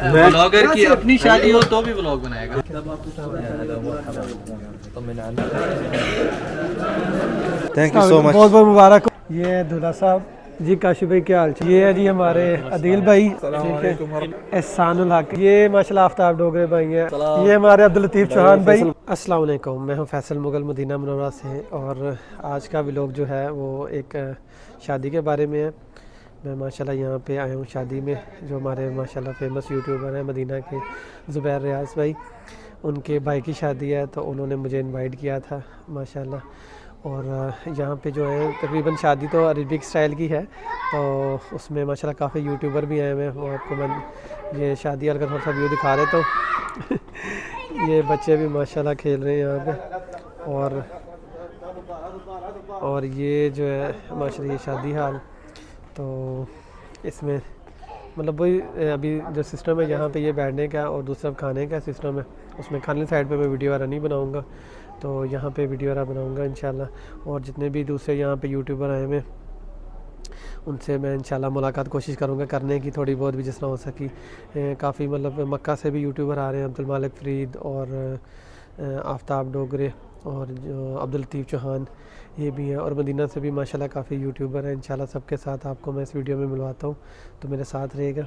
Blogger की अपनी शादी हो तो भी ब्लॉग बनाएगा। थैंक यू सो मच, बहुत बहुत मुबारक। ये दूल्हा साहब जी, काशिफ भाई क्या हाल? ये है जी हमारे अदील भाई, ठीक है, एहसानुल हक, ये माशाल्लाह आफ्ताब डोगरे भाई हैं, ये हमारे अब्दुल लतीफ़ चौहान भाई। अस्सलाम वालेकुम, मैं हूँ फैसल मुगल मदीना मुनव्वरा से, और आज का व्लॉग जो है वो एक शादी के बारे में है। मैं माशाल्लाह यहाँ पे आया हूँ शादी में, जो हमारे माशाल्लाह फेमस यूट्यूबर हैं मदीना के ज़ुबैर रियाज़ भाई, उनके भाई की शादी है, तो उन्होंने मुझे इनवाइट किया था माशाल्लाह। और यहाँ पे जो है तकरीबन शादी तो अरबिक स्टाइल की है, तो उसमें माशाल्लाह काफ़ी यूट्यूबर भी आए हुए हैं। वो आपको मैं ये शादी वाला थोड़ा सा व्यू दिखा रहे, तो ये बच्चे भी माशाल्लाह खेल रहे हैं यहाँ पे, और ये जो है माशाल्लाह ये शादी हाल, तो इसमें मतलब वही अभी जो सिस्टम है यहाँ पे ये बैठने का और दूसरा खाने का सिस्टम है। उसमें खाने साइड पे मैं वीडियो वाला नहीं बनाऊँगा, तो यहाँ पे वीडियो वाला बनाऊँगा इंशाल्लाह। और जितने भी दूसरे यहाँ पे यूट्यूबर आए हैं उनसे मैं इंशाल्लाह मुलाकात कोशिश करूँगा करने की, थोड़ी बहुत भी जिस तरह हो सकी। काफ़ी मतलब मक्का से भी यूट्यूबर आ रहे हैं, अब्दुल मालिक फरीद और आफ्ताब डोगरे और जो अब्दुल लतीफ़ चौहान ये भी हैं, और मदीना से भी माशाल्लाह काफ़ी यूट्यूबर हैं। इंशाल्लाह सबके साथ आपको मैं इस वीडियो में मिलवाता हूँ, तो मेरे साथ रहेगा।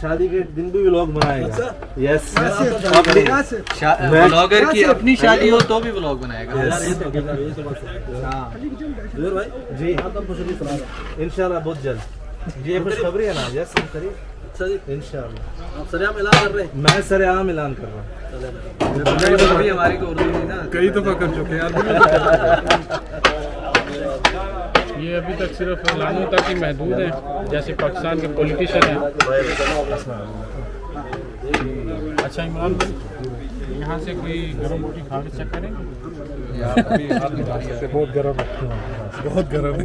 शादी के दिन भी व्लॉग बनाएगा। यस, ब्लॉगर की अपनी शादी हो तो भी ब्लॉग बनाएगा। जी इंशाल्लाह बहुत जल्द, ये खुशखबरी है ना। यस करिए इंशाल्लाह। आप सरेआम ऐलान कर रहे हैं? मैं सरेआम ऐलान कर रहा हूँ। अभी हमारी को उर्दू नहीं ना, कई दफ़ा कर चुके हैं ये अभी तक सिर्फ ऐलानों तक ही महदूद हैं, जैसे पाकिस्तान के पॉलिटिशियन हैं। अच्छा इमरान भाई, यहाँ से कोई गर्म रोटी खा के चेक करेंगे? बहुत गर्म है, बहुत गर्म है।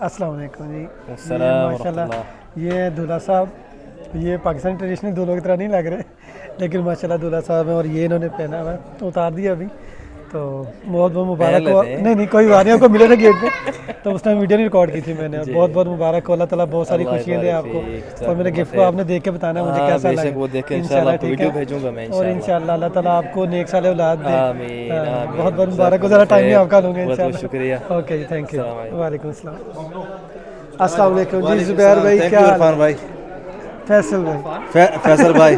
अस्सलाम वालेकुम जी। माशाल्लाह ये दूल्हा साहब, ये पाकिस्तानी ट्रेडिशनल दूल्हों की तरह नहीं लग रहे, लेकिन माशाल्लाह दूल्हा साहब हैं, और ये इन्होंने पहना हुआ है, तो उतार दिया अभी। तो बहुत बहुत मुबारक हो। नहीं कोई बात नहीं, आपको मिले थे गेट पे तो उस टाइम वीडियो नहीं रिकॉर्ड की थी मैंने। और बहुत बहुत मुबारक हो, अल्लाह ताला बहुत सारी खुशियाँ दे आपको। और मेरे गिफ्ट को आपने देख के बताना मुझे कैसा लगा। वो देख के इंशाल्लाह वीडियो भेजूंगा मैं और इंशाल्लाह अल्लाह ताला आपको नेक साल औलाद दे। बहुत बहुत मुबारक हो। ज़रा टाइम भी आपका लूँगा इंशाल्लाह। शुक्रिया। ओके जी, थैंक यू। वालेकुम अस्सलाम। अस्सलाम वालेकुम जी। जुबैर भाई क्या हाल है? भाई फैसल भाई, फैसल भाई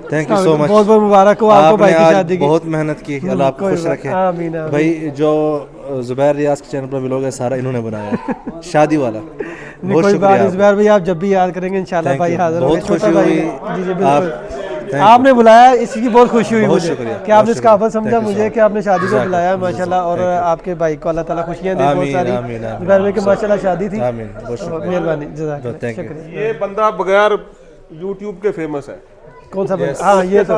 थैंक यू सो मच। बहुत बहुत मुबारक हो आपको भाई की शादी की। बहुत मेहनत की, अल्लाह आपको खुश रखे। आमीन आमीन। भाई जो जुबैर रियाज के चैनल पर व्लॉग है सारा इन्होंने बनाया शादी वाला। नहीं कोई बात नहीं जुबैर भाई, आप जब भी याद करेंगे इंशाल्लाह भाई हाजिर होंगे। बहुत खुशी हुई जी जी बिल्कुल, आपने बुलाया इसी की बहुत खुशी हुई मुझे कि आपने इस काबिल समझा मुझे कि आपने शादी को बुलाया माशाल्लाह। और आपके भाई को अल्लाह ताला खुशियाँ दे बहुत सारी। जुबैर भाई की माशाल्लाह शादी थी। मेहरबानी, जज़ाकल्लाह, शुक्रिया। ये बंदा बगैर यूट्यूब के फेमस है। कौन सा? हाँ ये तो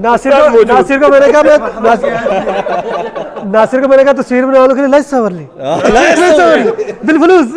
नासिर को मैंने कहा नासिर को मैंने कहा तस्वीर बनाने के लिए लाइट सवर ली बिलफलूस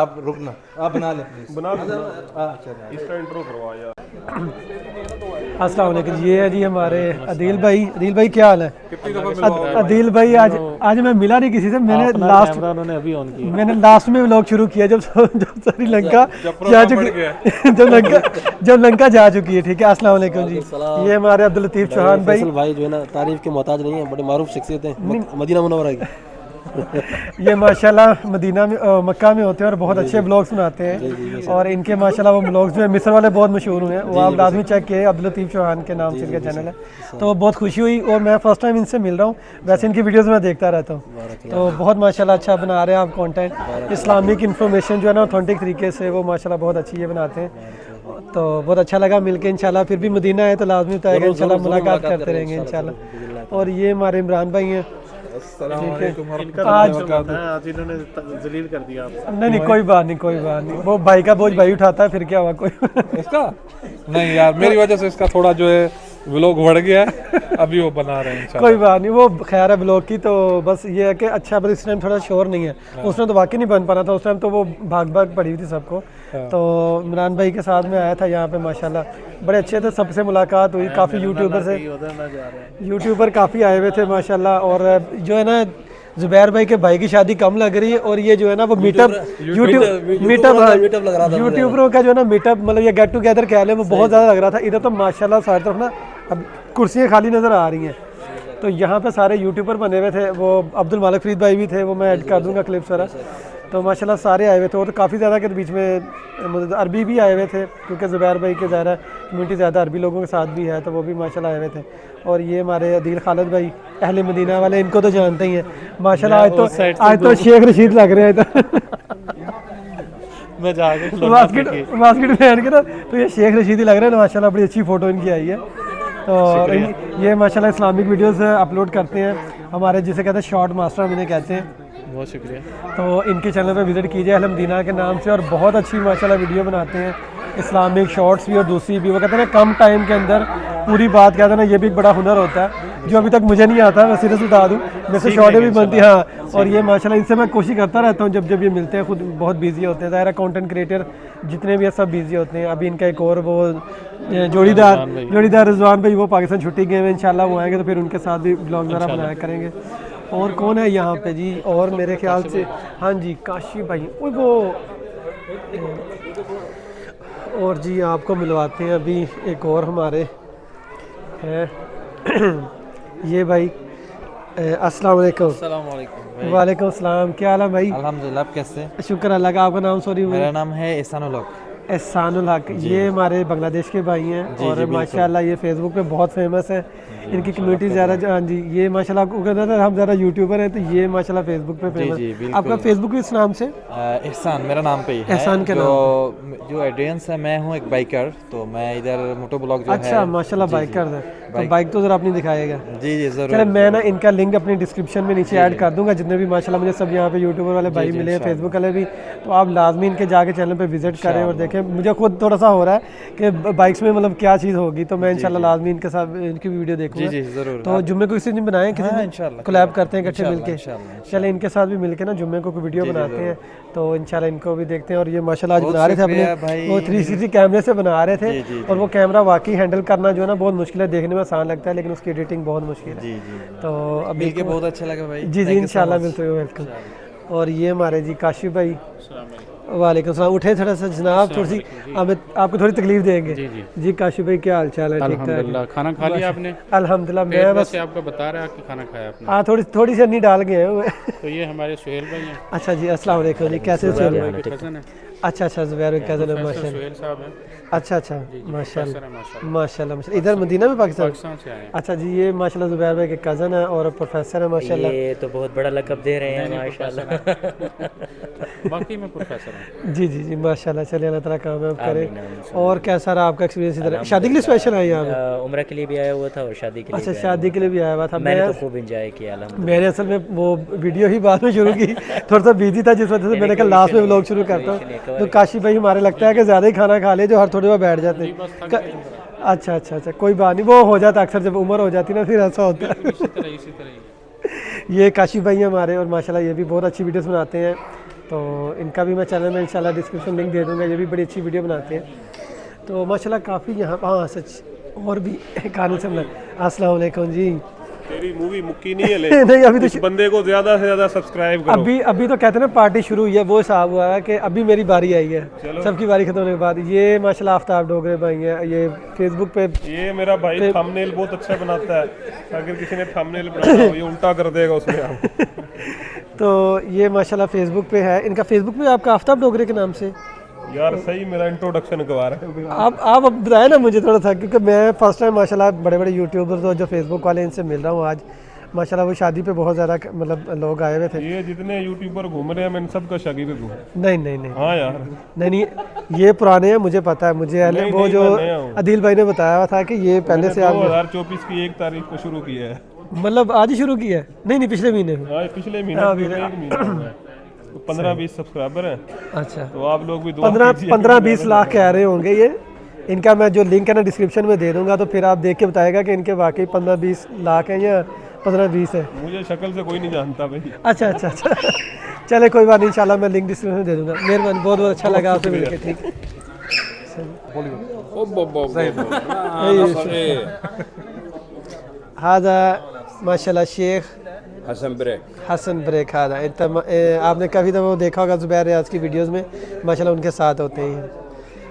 आप रुकना, आप बना ले प्लीज। बना दो। चलिए इसका इंट्रो करवा यार। अस्सलाम वालेकुम। ये है जी हमारे अदील भाई। अदील भाई क्या हाल है? अदील भाई आज मैं मिला नहीं किसी से। मैंने लास्ट में व्लॉग शुरू किया जब श्रीलंका जा चुकी जब लंका जा चुकी है। ठीक है, अस्सलाम वालेकुम जी। ये हमारे अब्दुल लतीफ चौहान भाई जो है ना तारीफ के मोहताज नहीं है, बड़े मारूफ शख्सियत है मदीना मुनव्वरा की। ये माशाल्लाह मदीना में मक्का में होते हैं और बहुत अच्छे ब्लॉग्स बनाते हैं। और इनके माशाल्लाह वो ब्लॉग्स जो है मिस्र वाले बहुत मशहूर हुए हैं, वो आप लाजमी चेक किए। अब्दुल लतीफ चौहान के नाम से इनका चैनल है। तो बहुत खुशी हुई और मैं फर्स्ट टाइम इनसे मिल रहा हूँ। वैसे इनकी वीडियोस मैं देखता रहता हूँ, तो बहुत माशाल्लाह अच्छा बना रहे हैं आप कंटेंट। इस्लामिक इन्फॉर्मेशन जो है ना ऑथेंटिक तरीके से वो माशाल्लाह बहुत अच्छी ये बनाते हैं। तो बहुत अच्छा लगा मिलके। इंशाल्लाह फिर भी मदीना है तो लाजमी तो आएगा इंशाल्लाह, मुलाकात करते रहेंगे इंशाल्लाह। और ये हमारे इमरान भाई हैं। आज इन्होंने जलील कर दिया आपको। नहीं कोई बात नहीं। वो भाई का बोझ भाई उठाता है, फिर क्या हुआ कोई इसका नहीं यार, मेरी वजह से इसका थोड़ा जो है व्लॉग बढ़ गया है। अभी वो बना रहे हैं कोई बात नहीं, वो खैर है ब्लॉग की। तो बस ये है कि अच्छा, बस इस टाइम थोड़ा शोर नहीं है। उस टाइम तो वाकई नहीं बन पाना था, उस टाइम तो वो भाग पड़ी हुई थी सबको। तो इमरान भाई के साथ में आया था यहाँ पे, माशाल्लाह बड़े अच्छे थे। सबसे मुलाकात हुई, काफ़ी यूट्यूबर काफ़ी आए हुए थे माशाल्लाह। और जो है ना जुबैर भाई के भाई की शादी कम लग रही है। और ये जो है ना वो मीटअप यूट्यूबरों का जो है ना मीटअप, मतलब ये गेट टुगेदर कह लें, वो बहुत ज़्यादा लग रहा था। इधर तो माशाल्लाह सारी तरफ ना अब कुर्सियाँ खाली नज़र आ रही हैं। तो यहाँ पे सारे यूट्यूबर बने हुए थे। वो अब्दुल मालिक फरीद भाई भी थे, वो मैं ऐड कर दूँगा क्लिप्स वगैरह। तो माशाल्लाह सारे आए हुए थे। और काफ़ी ज़्यादा के बीच में अरबी भी आए हुए थे, क्योंकि जुबैर भाई के ज़्यादा कम्यूनिटी ज़्यादा अरबी लोगों के साथ भी है, तो वो भी माशाल्लाह आए हुए थे। और ये हमारे अदील खालिद भाई अहले मदीना वाले, इनको तो जानते ही हैं माशाल्लाह। आज तो शेख रशीद लग रहे हैं। मैं जाके बास्केट में बैठ के ना, तो ये शेख रशीद ही लग रहे हैं माशाल्लाह। बड़ी अच्छी फ़ोटो इनकी आई है। तो ये माशाल्लाह इस्लामिक वीडियोस अपलोड करते हैं हमारे, जिसे कहते हैं शॉर्ट मास्टर हम इन्हें कहते हैं। बहुत शुक्रिया। तो इनके चैनल पे विज़िट कीजिए अहले मदीना के नाम से। और बहुत अच्छी माशाल्लाह वीडियो बनाते हैं, इस्लामिक शॉर्ट्स भी और दूसरी भी। वो कहते हैं ना कम टाइम के अंदर पूरी बात कहते हैं ना, ये भी एक बड़ा हुनर होता है जो अभी तक मुझे नहीं आता। मैं सीरियस बता दूँ, मेरे से शॉर्टें भी बनती हैं। हाँ, और ये माशाल्लाह इनसे मैं कोशिश करता रहता हूँ जब ये मिलते हैं। खुद बहुत बिजी होते हैं, ज़ाहिर है कंटेंट क्रिएटर जितने भी है सब बिजी होते हैं। अभी इनका एक और वो जोड़ीदार रिजवान भाई, वो पाकिस्तान छुट्टी गए हैं। इंशाल्लाह वो आएंगे तो फिर उनके साथ भी ब्लॉग वगैरह बनाया करेंगे। और कौन है यहाँ पे जी? और मेरे ख्याल से हाँ जी काशी भाई वो। और जी आपको मिलवाते हैं अभी एक और हमारे है ये भाई। अस्सलाम वालेकुम। वालेकुम अस्सलाम। क्या हाल है भाई? अल्हम्दुलिल्लाह, आप कैसे? शुक्र अल्लाह का। आपका नाम? सॉरी मेरा नाम है एहसानुल हक। ये हमारे बांग्लादेश के भाई हैं। और माशाल्लाह ये फेसबुक पे बहुत फेमस है, इनकी कम्युनिटी ज़्यादा। हाँ जी, ये माशाल्लाह आपको कहता था हम ज़्यादा यूट्यूबर हैं, तो ये माशाल्लाह फेसबुक पे फेमस। आपका फेसबुक भी इस नाम से? एहसान मेरा नाम पे ही है। एहसान के जो ऑडियंस है, मैं हूँ एक बाइकर, तो मैं इधर मोटो ब्लॉग जो है। अच्छा माशाल्लाह बाइकर है। तो बाइक तो ज़रा अपनी दिखाएगा। जी जी जरूर। चले मैं ना इनका लिंक अपनी डिस्क्रिप्शन में नीचे ऐड कर दूंगा, जितने भी माशाल्लाह मुझे सब यहाँ पे यूट्यूबर वाले भाई मिले हैं, फेसबुक वाले भी, तो आप लाजमी इनके जाके चैनल पे विजिट करें और देखें। मुझे खुद थोड़ा सा हो रहा है कि बाइक्स में मतलब क्या चीज़ होगी, तो मैं इंशाल्लाह लाजमी इनके साथ इनकी भी वीडियो देखूंगा। जी जरूर। तो जुम्मे को किसी दिन बनाएं, किसी दिन इंशाल्लाह कोलैब करते हैं इकट्ठे मिलके। इंशाल्लाह। चले इनके साथ भी मिलके ना जुम्मे को कोई वीडियो बनाते हैं, तो इंशाल्लाह इनको भी देखते हैं। और ये माशाल्लाह आज बना रहे थे अपने, वो 360 कैमरे से बना रहे थे, और वो कैमरा वाकई हैंडल करना जो है ना बहुत मुश्किल है, देखने में आसान लगता है लेकिन उसकी एडिटिंग बहुत मुश्किल है। जी जी। तो अभी मिलके बहुत अच्छा लगा भाई। जी जी इंशाल्लाह मिलते हुए, वेलकम। और ये हमारे जी काशिफ भाई, वालेकुम सलाम। उठे थोड़ा सा जनाब, थोड़ी सी हमें आपको थोड़ी तकलीफ देंगे। जी काशिफ भाई क्या हाल चाल है? ठीक अल्हम्दुलिल्लाह। खाना खा लिया आपने? अल्हम्दुलिल्लाह। मैं बस आपको बता रहा कि खाना खाया आपने? हाँ थोड़ी सी अन्नी डाल गए हैं। तो ये हमारे सुहेल भाई हैं। अच्छा जी, अस्सलाम वालेकुम जी, कैसे हो? कज़न है। अच्छा जुबैर भाई कज़न है माशाल्लाह। सुहेल साहब हैं। अच्छा माशाल्लाह माशाल्लाह। माशाल्लाह। इधर मदीना में पाकिस्तान से आए हैं। अच्छा जी, ये माशाल्लाह जुबैर भाई के कज़न है और प्रोफेसर है माशाल्लाह। ये तो बहुत बड़ा लक़ब दे रहे हैं माशाल्लाह। बाकी मैं प्रोफेसर हूँ। जी जी जी माशाल्लाह। चलिए अल्लाह ताला कामयाब करे। और कैसा रहा आपका एक्सपीरियंस इधर? शादी के लिए स्पेशल आए यहाँ पे? उम्र के लिए भी आया हुआ था और शादी के लिए। अच्छा शादी के लिए भी आया हुआ था। मैंने तो खूब एंजॉय किया अल्हम्दुलिल्लाह। मैंने असल में वो वीडियो ही बाद में शुरू की, थोड़ा सा बिजी था जिस वजह से मैंने कहा लास्ट में व्लॉग शुरू करता हूँ। तो काशिफ भाई हमारे लगता है कि ज़्यादा ही खाना खा ले, जो हर थोड़ी बार बैठ जाते हैं। अच्छा कोई बात नहीं, वो हो जाता अक्सर जब उम्र हो जाती ना, फिर ऐसा होता है। इसी तरह ये काशिफ भाई हैं हमारे, और माशाल्लाह ये भी बहुत अच्छी वीडियोस बनाते हैं, तो इनका भी मैं चैनल में इंशाल्लाह डिस्क्रिप्शन लिंक दे दूँगा। ये भी बड़ी अच्छी वीडियो बनाते हैं, तो माशाल्लाह काफ़ी यहाँ। हाँ सच, और भी कानून से मिला। अस्सलाम वालेकुम जी। तेरी मूवी मुक्की नहीं है ले। नहीं अभी तो इस बंदे को ज्यादा से ज्यादा सब्सक्राइब करो। अभी तो कहते हैं ना पार्टी शुरू हुई है, वो हिसाब हुआ है कि अभी मेरी बारी आई है, सबकी बारी खत्म होने के बाद। ये माशाल्लाह आफ्ताब डोगरे भाई हैं, ये फेसबुक पे। ये मेरा भाई थंबनेल बहुत अच्छा बनाता है, अगर किसी ने थंबनेल बनाया हो ये उल्टा कर देगा उसमें आप। तो ये माशाल्लाह फेसबुक पे है, इनका फेसबुक पे आपका आफ्ताब डोगरे के नाम से। यार सही मेरा इंट्रोडक्शन करवा रहे हैं आप बताएं ना मुझे थोड़ा सा, क्योंकि मैं फर्स्ट टाइम माशाल्लाह बड़े यूट्यूबर्स तो जो फेसबुक वाले इनसे मिल रहा हूँ आज माशाल्लाह। वो शादी पे बहुत ज़्यादा मतलब लोग आए हुए थे। ये जितने यूट्यूबर घूम रहे हैं मैं सबका शादी पे घूमा। नहीं हाँ यार नहीं ये पुराने हैं, मुझे पता है। मुझे वो जो अदील भाई ने बताया हुआ था कि ये पहले से आप 2024 की 1 तारीख को शुरू किया है। मतलब आज ही शुरू किया है? नहीं पिछले महीने में। पिछले महीने 15-20 सब्सक्राइबर हैं। अच्छा तो आप लोग भी 15-20 लाख कह रहे होंगे ये। इनका मैं जो लिंक है ना डिस्क्रिप्शन में दे दूंगा, तो फिर आप देख के बताएगा कि इनके वाकई 15-20 लाख हैं या 15-20 है। मुझे शक्ल से कोई नहीं जानता भाई। अच्छा चले कोई बात नहीं, इंशाल्लाह मैं लिंक डिस्क्रिप्शन में दे दूंगा। मेहरबानी, बहुत अच्छा लगा आपसे मिलकर। ठीक हादा माशाल्लाह शेख हसन ब्रेक हादा। आपने काफ़ी दफ़ा वो देखा होगा जुबैर रियाज की वीडियोस में, माशाल्लाह उनके साथ होते हैं।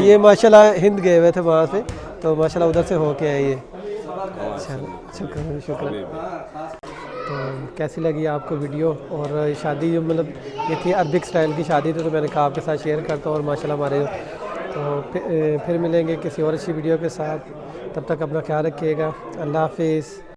ये माशाल्लाह हिंद गए हुए थे वहाँ से, तो माशाल्लाह उधर से होके आए ये। शुक्रिया। तो कैसी लगी आपको वीडियो? और शादी जो मतलब ये थी अरबिक स्टाइल की शादी थी, तो मैंने कहा आपके साथ शेयर करता हूँ। और माशाल्लाह हमारे तो फिर मिलेंगे किसी और अच्छी वीडियो के साथ। तब तक अपना ख्याल रखिएगा। अल्लाह हाफिज़।